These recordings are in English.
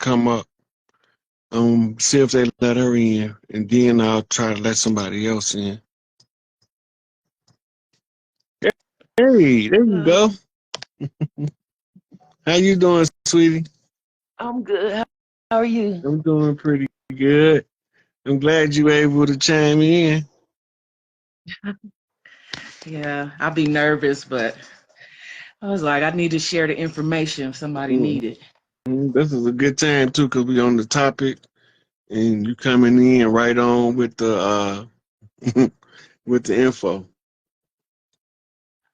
come up. See if they let her in, and then I'll try to let somebody else in. Hey, there you go. How you doing, sweetie? I'm good. How are you? I'm doing pretty good. I'm glad you were able to chime in. Yeah, I'll be nervous, but I was like, I need to share the information if somebody Mhm. need it. This is a good time too, cause we on the topic, and you coming in right on with the with the info.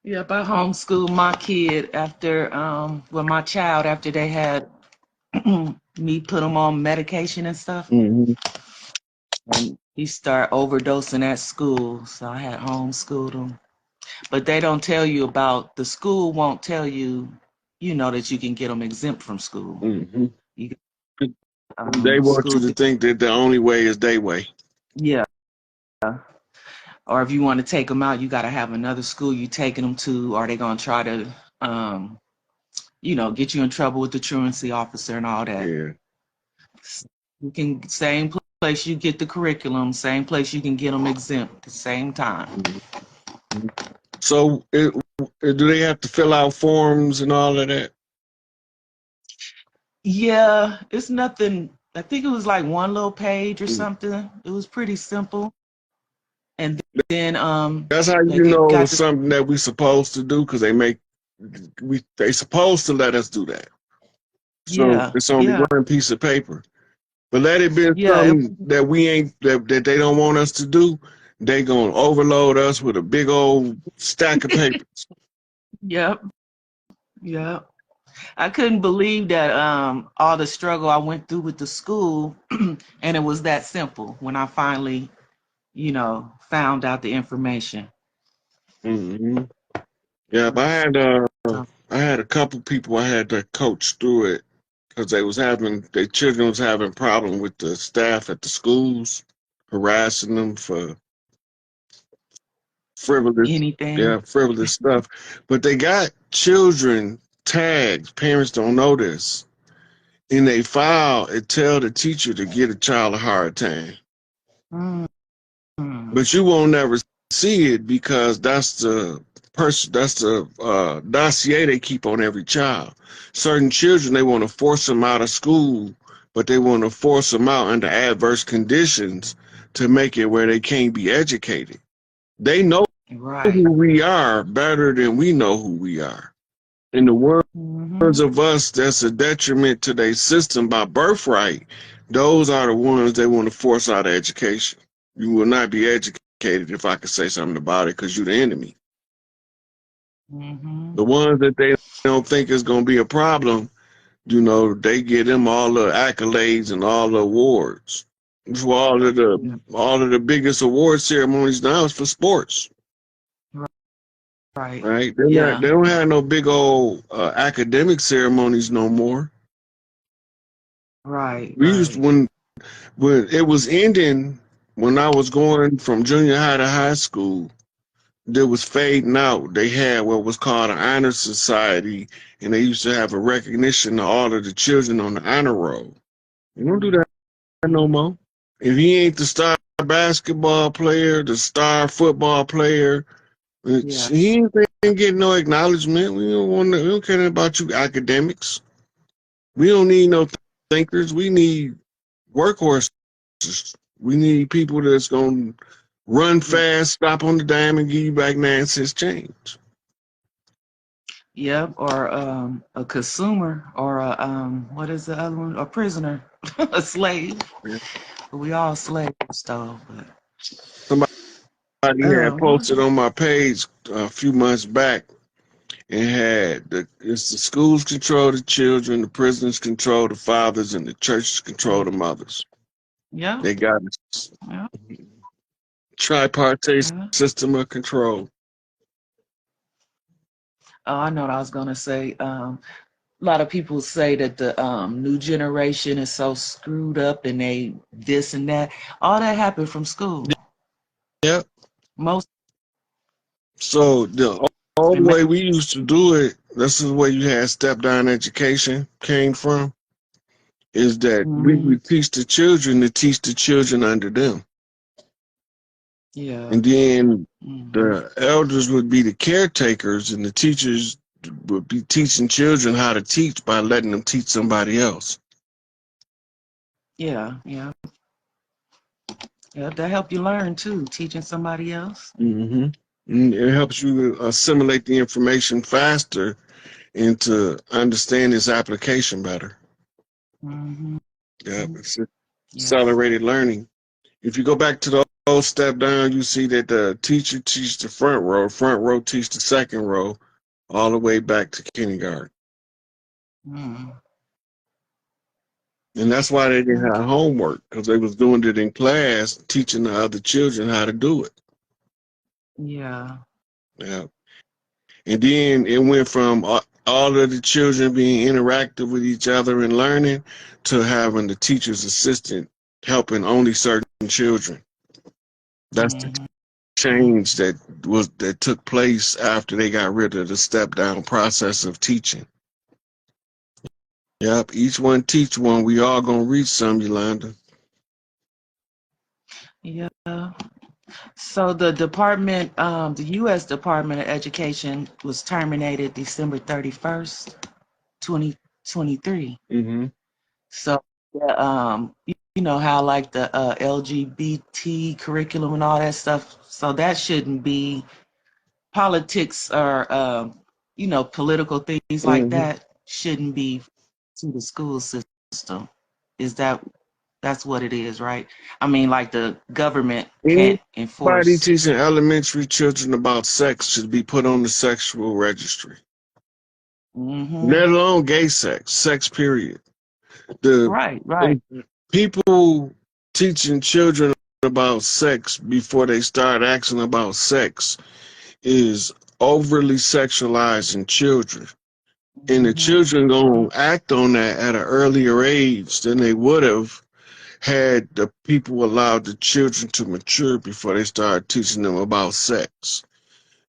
Yep, I homeschooled my kid after, my child after they had me put him on medication and stuff, Hmm. and he started overdosing at school, so I had homeschooled him. But they don't tell you about the school. Won't tell you, that you can get them exempt from school. Hmm. You They want you school, to think that the only way is their way. yeah. Or if you want to take them out, you got to have another school you taking them to, or they gonna try to, um, get you in trouble with the truancy officer and all that. Yeah. You can same place you get the curriculum, same place you can get them exempt at the same time. Mhm. So, do they have to fill out forms and all of that? Yeah, it's nothing. I think it was like one little page or Mm. something. It was pretty simple. And then That's how you they know got it's the something that we supposed to do, because they supposed to let us do that. So yeah, it's only yeah, one piece of paper. But let it be yeah, something that we ain't that they don't want us to do. They gonna overload us with a big old stack of papers. yep, yep. I couldn't believe that all the struggle I went through with the school and it was that simple when I finally, found out the information. Hmm. Yeah, but So, I had a couple people I had to coach through it, because their children was having problem with the staff at the schools, harassing them for frivolous, anything. frivolous stuff. But they got children tags. Parents don't know this. In they file, it tell the teacher to get a child a hard time. Mm. But you won't never see it, because that's the dossier they keep on every child. Certain children, they want to force them out of school, but they want to force them out under adverse conditions to make it where they can't be educated. They know Right. who we are better than we know who we are. In the words Hmm. of us that's a detriment to their system by birthright, those are the ones they want to force out of education. You will not be educated, if I could say something about it, because you're the enemy. Hmm. The ones that they don't think is going to be a problem, they get them all the accolades and all the awards. So Yeah. all of the biggest award ceremonies now is for sports. Right. Right? Yeah. They don't have no big old academic ceremonies no more. Right. We used Right. when it was ending, when I was going from junior high to high school, that was fading out. They had what was called an honor society, and they used to have a recognition of all of the children on the honor roll. You don't do that no Mm-hmm. more. If he ain't the star basketball player, the star football player, Yeah. ain't getting no acknowledgement. We don't care about you academics. We don't need no thinkers. We need workhorses. We need people that's gonna run Yeah. fast, stop on the dime, and give you back 9 cents change. Yep. Or a consumer, or a what is the other one? A prisoner, a slave. Yeah. We all slaves, though. But Somebody had um, posted on my page a few months back, and had it's the schools control the children, the prisons control the fathers, and the churches control the mothers. yep. They got a Yep. tripartite Yeah. system of control. Oh, I know what I was gonna say. A lot of people say that the new generation is so screwed up and they this and that. All that happened from school. Yep. Most So the old and ma- way we used to do it, this is where you had step down education came from. is that we Mm-hmm. would teach the children to teach the children under them. Yeah. And then Mm-hmm. the elders would be the caretakers, and the teachers would be teaching children how to teach by letting them teach somebody else. Yeah. Yeah. Yeah. That help you learn too, teaching somebody else. Hmm. And it helps you assimilate the information faster and to understand its application better. Mm-hmm. Yeah, it's Yeah. accelerated learning. If you go back to the old step down, you see that the teacher teaches the front row teach the second row, all the way back to kindergarten. Mm-hmm. And that's why they didn't have Okay. homework, because they was doing it in class, teaching the other children how to do it. Yeah. Yeah. And then it went from all of the children being interactive with each other and learning to having the teacher's assistant helping only certain children. That's the Mm-hmm. change that took place after they got rid of the step down process of teaching. Yep, each one teach one. We all gonna reach some, Yolanda. Yeah. So the U.S. Department of Education was terminated December 31st, 2023. Hmm. So, you know how like the LGBT curriculum and all that stuff. So that shouldn't be politics or political things like Hmm. that shouldn't be to the school system. Is that's what it is, right? I mean, like the government can't Anybody enforce. teaching elementary children about sex should be put on the sexual registry. Hmm. Let alone gay sex, sex period. The Right, right. people teaching children about sex before they start asking about sex is overly sexualizing children. And the Hmm. children gonna act on that at an earlier age than they would have had the people allowed the children to mature before they started teaching them about sex.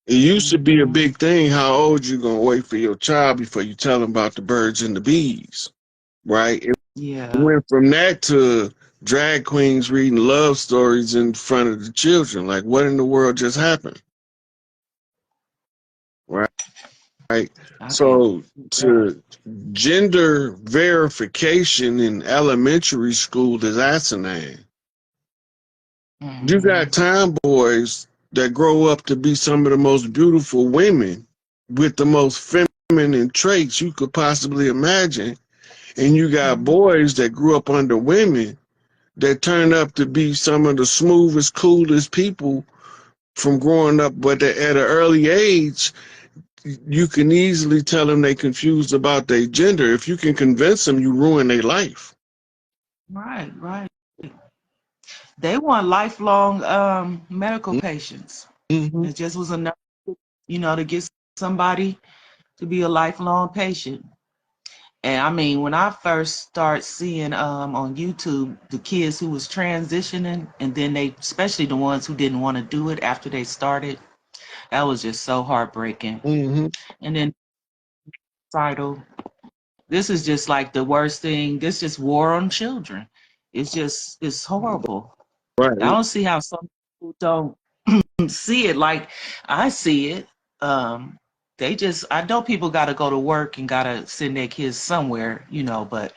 It used to be a Hmm. big thing how old you gonna wait for your child before you tell them about the birds and the bees, right? It Yeah. went from that to drag queens reading love stories in front of the children. Like, what in the world just happened, right? I can't So, believe that. to gender verification in elementary school is asinine. You got Hmm. tomboys that grow up to be some of the most beautiful women with the most feminine traits you could possibly imagine. And you got Hmm. boys that grew up under women that turn up to be some of the smoothest, coolest people from growing up. But at an early age, you can easily tell them they confused about their gender. If you can convince them, you ruin their life. Right, right. They want lifelong medical patients. Mm-hmm. It just was enough, to get somebody to be a lifelong patient. And I mean, when I first started seeing on YouTube the kids who was transitioning, and then they, especially the ones who didn't want to do it after they started, that was just so heartbreaking. Mm-hmm. And then title, this is just like the worst thing. This is war on children. It's horrible. I Right. don't see how some people don't see it like I see it. Um, I know people got to go to work and got to send their kids somewhere, but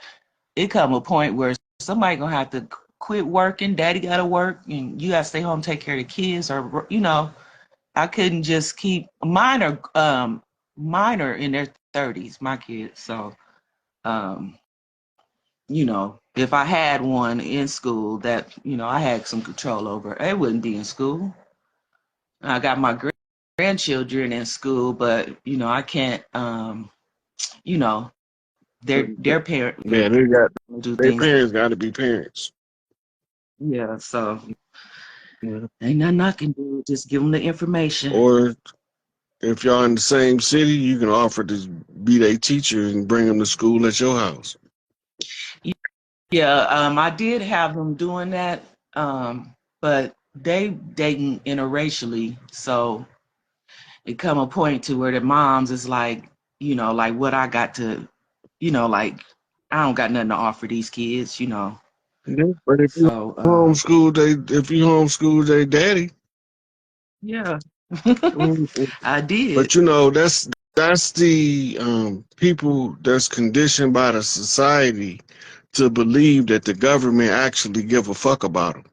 it come a point where somebody gonna have to quit working. Daddy got to work, and you got to stay home, take care of the kids, or I couldn't just keep mine are in their 30s, my kids. So um, if I had one in school that I had some control over, they wouldn't be in school. I got my grandchildren in school, but I can't. You know, their parent Yeah, they got do their things. parents got to be parents. Yeah, so Yeah. ain't nothing I can do. Just give them the information. Or if y'all in the same city, you can offer to be their teacher and bring them to school at your house. Yeah, I did have them doing that, but they dating interracially, so it come a point to where the moms is like, like what I got to, like I don't got nothing to offer these kids, you know. Yeah, but if you So homeschool they daddy. yeah. Mhm. I did. But you know, that's the people that's conditioned by the society to believe that the government actually give a fuck about them.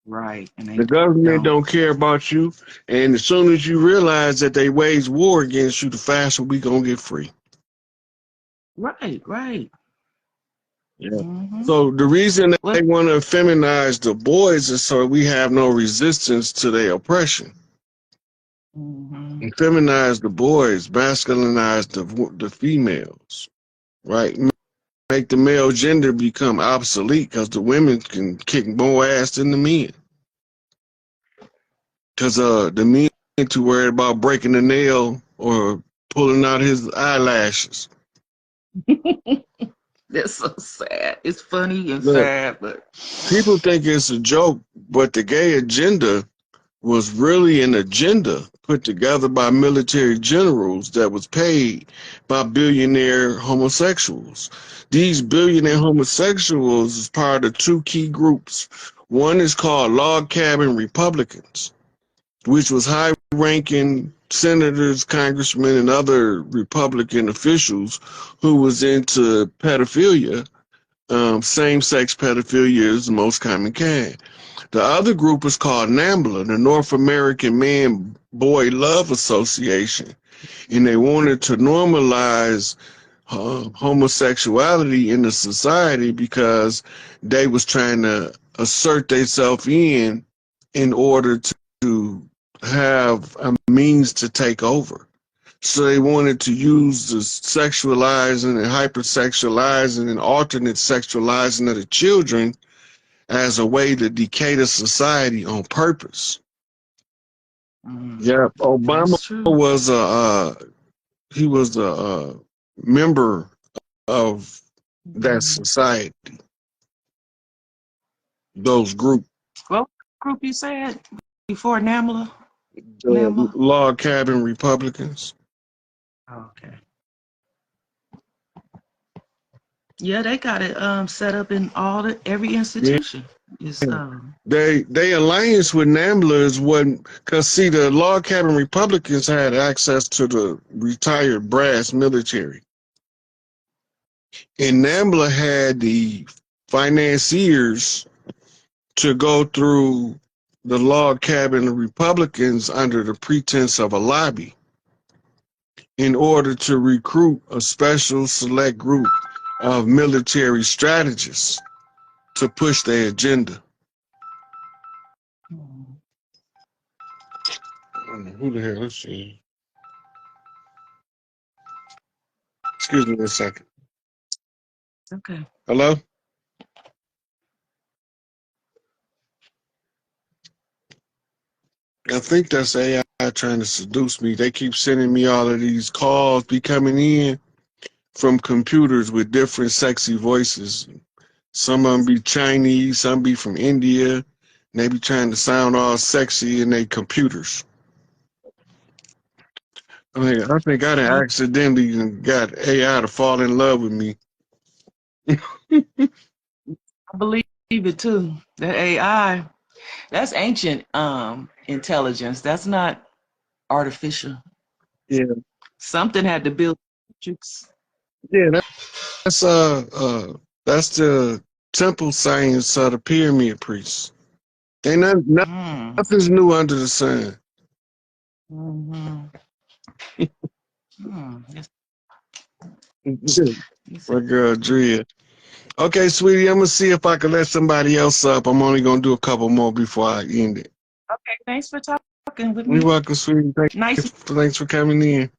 Right. And The they government don't. don't care about you, and as soon as you realize that they wage war against you, the faster we gonna get free. Right, right. Yeah. Mm-hmm. So the reason that What? they want to feminize the boys is so we have no resistance to their oppression. Mm-hmm. And feminize the boys, masculinize the females, right? Make the male gender become obsolete because the women can kick more ass than the men. Because the men too worried about breaking a nail or pulling out his eyelashes. That's so sad. It's funny and Look, sad, but people think it's a joke, but the gay agenda was really an agenda put together by military generals that was paid by billionaire homosexuals. These billionaire homosexuals is part of two key groups. One is called log cabin Republicans, which was high-ranking senators, congressmen, and other Republican officials who was into pedophilia. Same-sex pedophilia is the most common kind. The other group is called NAMBLA, the North American Man Boy Love Association, and they wanted to normalize homosexuality in the society because they was trying to assert themselves in order to have a means to take over. So they wanted to use the sexualizing and hypersexualizing and alternate sexualizing of the children as a way to decay the society on purpose. Yeah, Obama that's true. was he was a member of that Mhm. society, those group, What group you said before NAMLA? the NAMLA? log cabin Republicans. Okay. Yeah, they got it set up in every Yeah, institution. It's they alliance with NAMBLA wasn't because see the log cabin Republicans had access to the retired brass military, and NAMBLA had the financiers to go through the log cabin Republicans under the pretense of a lobby in order to recruit a special select group of military strategists to push their agenda. Who the hell? Let's see. Excuse me a second. okay. Hello? I think that's AI trying to seduce me. They keep sending me all of these calls be coming in from computers with different sexy voices. Some of them be Chinese, some be from India, and they be trying to sound all sexy in their computers. I think I done I accidentally got AI to fall in love with me. believe it too. That AI, that's ancient intelligence. That's not artificial. Yeah, Something had to build matrix. yeah, that's the temple science of the pyramid priests. Ain't Hmm. nothing's new under the sun. Mm-hmm. Hmm. Yes, My girl Drea. Okay, sweetie, I'm gonna see if I can let somebody else up. I'm only gonna do a couple more before I end it. okay, thanks for talking with You're me. welcome, sweetie. Nice. Thanks for coming in.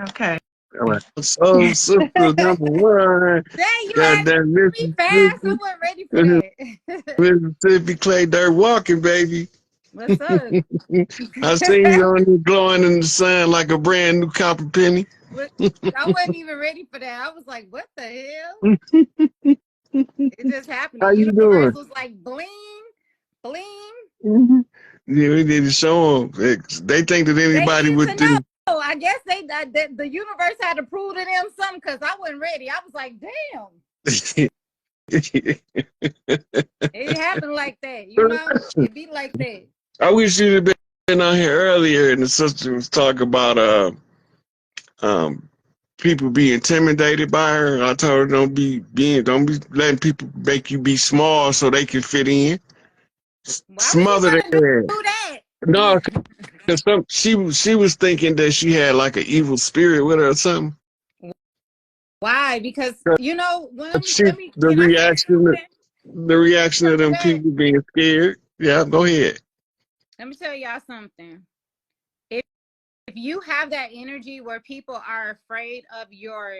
Okay. All right. So, sister number one, Dang, you got asked that me fast. I wasn't ready for that. Mississippi Clay Dirt walking, baby. What's up? I seen you on there glowing in the sun like a brand new copper penny. I wasn't even ready for that. I was like, what the hell? It just happened. The How you universe doing? was like, bling, bling. Yeah, we need to show them. They think that They anybody need with to know. the I I guess the universe had to prove to them something because I wasn't ready. I was like, damn. It happened like that, you know? It be like that. I wish you'd have been on here earlier and the sister was talking about um people be intimidated by her. I told her don't be letting people make you be small so they can fit in. Why was Smother you their gonna ass. do that? No, because she was thinking that she had like an evil spirit with her or something. Why? Because you know, She let me can I say something? the reaction of them people being scared. Yeah, go ahead. Let me tell y'all something. If you have that energy where people are afraid of your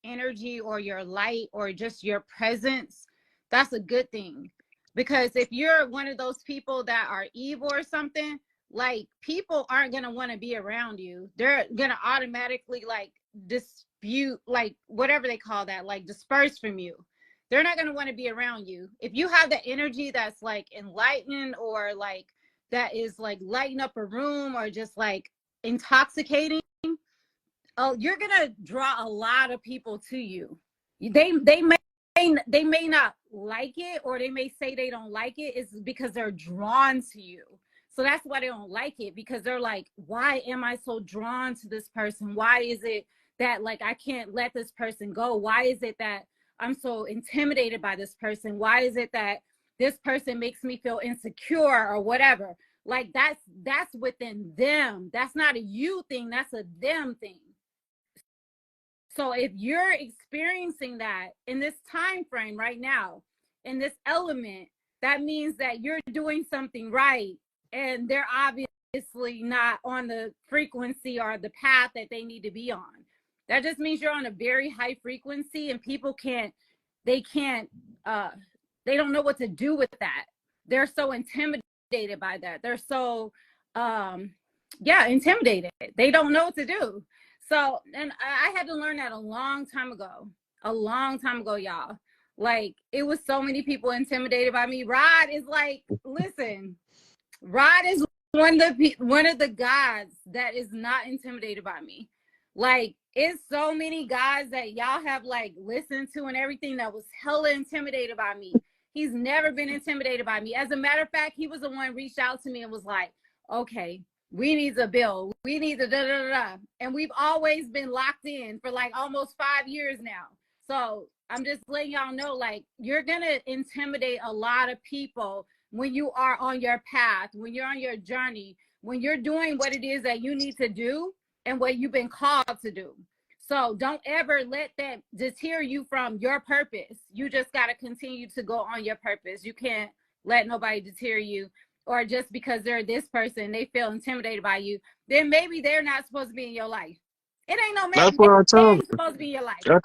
energy or your light or just your presence, that's a good thing. Because if you're one of those people that are evil or something, like people aren't going to want to be around you. They're going to automatically like dispute, like whatever they call that, like disperse from you. They're not going to want to be around you. If you have the energy that's like enlightening or like that is like lighting up a room or just like intoxicating, oh, you're gonna draw a lot of people to you. They may not like it, or they may say they don't like it. It's because they're drawn to you. So that's why they don't like it, because they're like, why am I so drawn to this person? Why is it that like I can't let this person go? Why is it that I'm so intimidated by this person? Why is it that this person makes me feel insecure or whatever? Like that's within them. That's not a you thing, that's a them thing. So if you're experiencing that in this time frame right now, in this element, that means that you're doing something right, and they're obviously not on the frequency or the path that they need to be on. That just means you're on a very high frequency, and people they don't know what to do with that. They're so intimidated by that. They're so intimidated. They don't know what to do. So, and I had to learn that a long time ago, y'all. Like, it was so many people intimidated by me. Rod is like, listen, Rod is one of the guys that is not intimidated by me. Like, it's so many guys that y'all have like listened to and everything that was hella intimidated by me. He's never been intimidated by me. As a matter of fact, he was the one who reached out to me and was like, okay, we need a bill. We need a da da da. And we've always been locked in for like almost 5 years now. So I'm just letting y'all know, like, you're going to intimidate a lot of people when you are on your path, when you're on your journey, when you're doing what it is that you need to do and what you've been called to do. So don't ever let that deter you from your purpose. You just got to continue to go on your purpose. You can't let nobody deter you, or just because they're this person, they feel intimidated by you, then maybe they're not supposed to be in your life. It ain't no That's maybe. what I They told ain't her. supposed to be in your life. I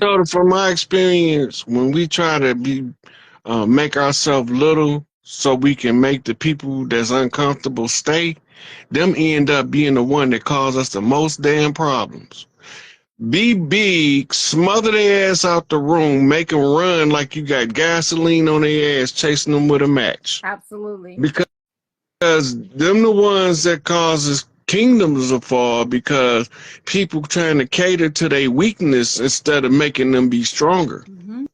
told her from my experience, when we try to make ourselves little so we can make the people that's uncomfortable stay, them end up being the one that cause us the most damn problems. Be big, smother their ass out the room, make them run like you got gasoline on their ass, chasing them with a match. Absolutely. Because them the ones that causes kingdoms to fall, because people trying to cater to their weakness instead of making them be stronger. Mm-hmm.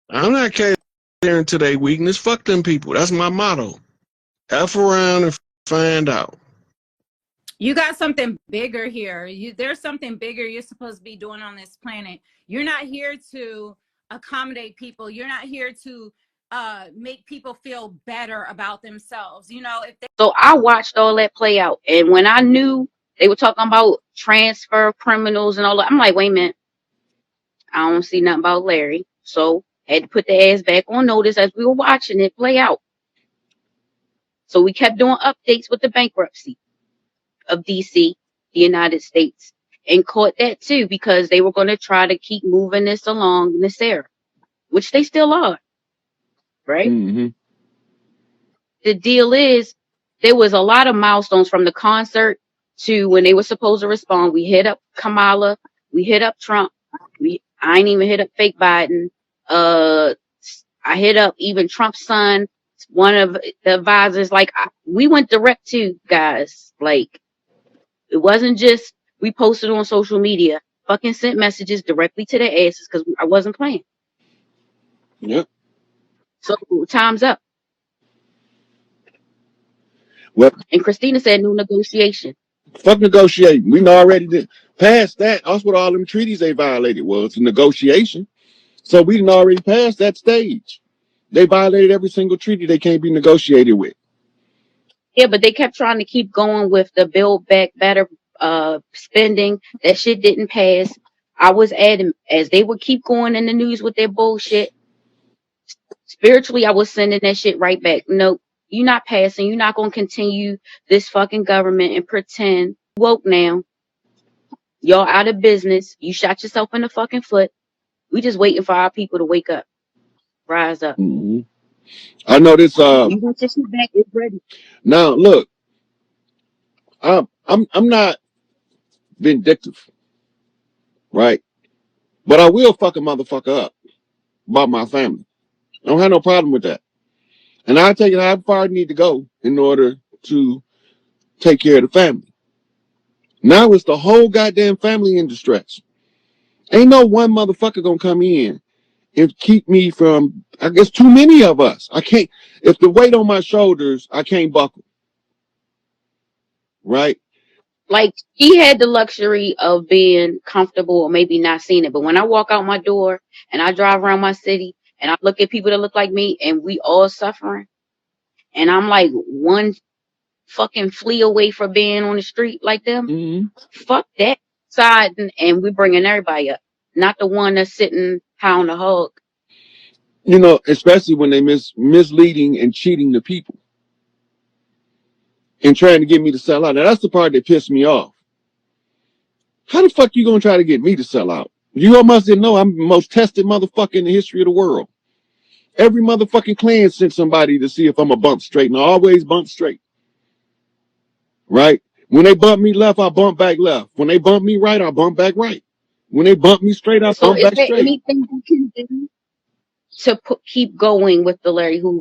I'm not catering to their weakness. Fuck them people. That's my motto. F around and find out. You got something bigger here. There's something bigger you're supposed to be doing on this planet. You're not here to accommodate people. You're not here to make people feel better about themselves. You know, So I watched all that play out. And when I knew they were talking about transfer criminals and all that, I'm like, wait a minute. I don't see nothing about Larry. So had to put the ass back on notice as we were watching it play out. So we kept doing updates with the bankruptcy of DC, the United States, and caught that too, because they were going to try to keep moving this along in this era, which they still are, right? Mm-hmm. The deal is, there was a lot of milestones from the concert to when they were supposed to respond. We hit up Kamala, we hit up Trump, I ain't even hit up fake Biden. I hit up even Trump's son, one of the advisors. Like, we went direct to guys. Like, it wasn't just We posted on social media, fucking sent messages directly to their asses because I wasn't playing. Yep. So time's up. Well, And Christina said no negotiation. fuck negotiating. We already did past that. That's what all them treaties they violated was a negotiation. So we didn't already pass that stage. They violated every single treaty they can't be negotiated with. Yeah, but they kept trying to keep going with the Build Back Better spending. That shit didn't pass. I was adamant as they would keep going in the news with their bullshit. Spiritually, I was sending that shit right back. Nope, you're not passing. You're not gonna continue this fucking government and pretend woke now. Y'all out of business. You shot yourself in the fucking foot. We just waiting for our people to wake up, rise up. Mm-hmm. I know this. You want your shit back? It's ready. Now look, I'm not vindictive, right? But I will fuck a motherfucker up about my family. I don't have no problem with that. And I'll tell you how far I need to go in order to take care of the family. Now it's the whole goddamn family in distress. Ain't no one motherfucker gonna come in and keep me from, I guess, too many of us. I can't, if the weight on my shoulders, I can't buckle. Right? Like, she had the luxury of being comfortable or maybe not seeing it. But when I walk out my door and I drive around my city and I look at people that look like me and we all suffering, and I'm like one fucking flea away from being on the street like them, Mm-hmm. fuck that side, and we're bringing everybody up, not the one that's sitting high on the hog. You know, especially when they misleading and cheating the people and trying to get me to sell out. Now that's the part that pissed me off. How the fuck you gonna try to get me to sell out? You almost didn't know I'm the most tested motherfucker in the history of the world. Every motherfucking clan sent somebody to see if I'm a bump straight, and I always bump straight. Right? When they bump me left, I bump back left. When they bump me right, I bump back right. When they bump me straight, I So bump is back there straight. anything you can do to keep going with the Larry Hoover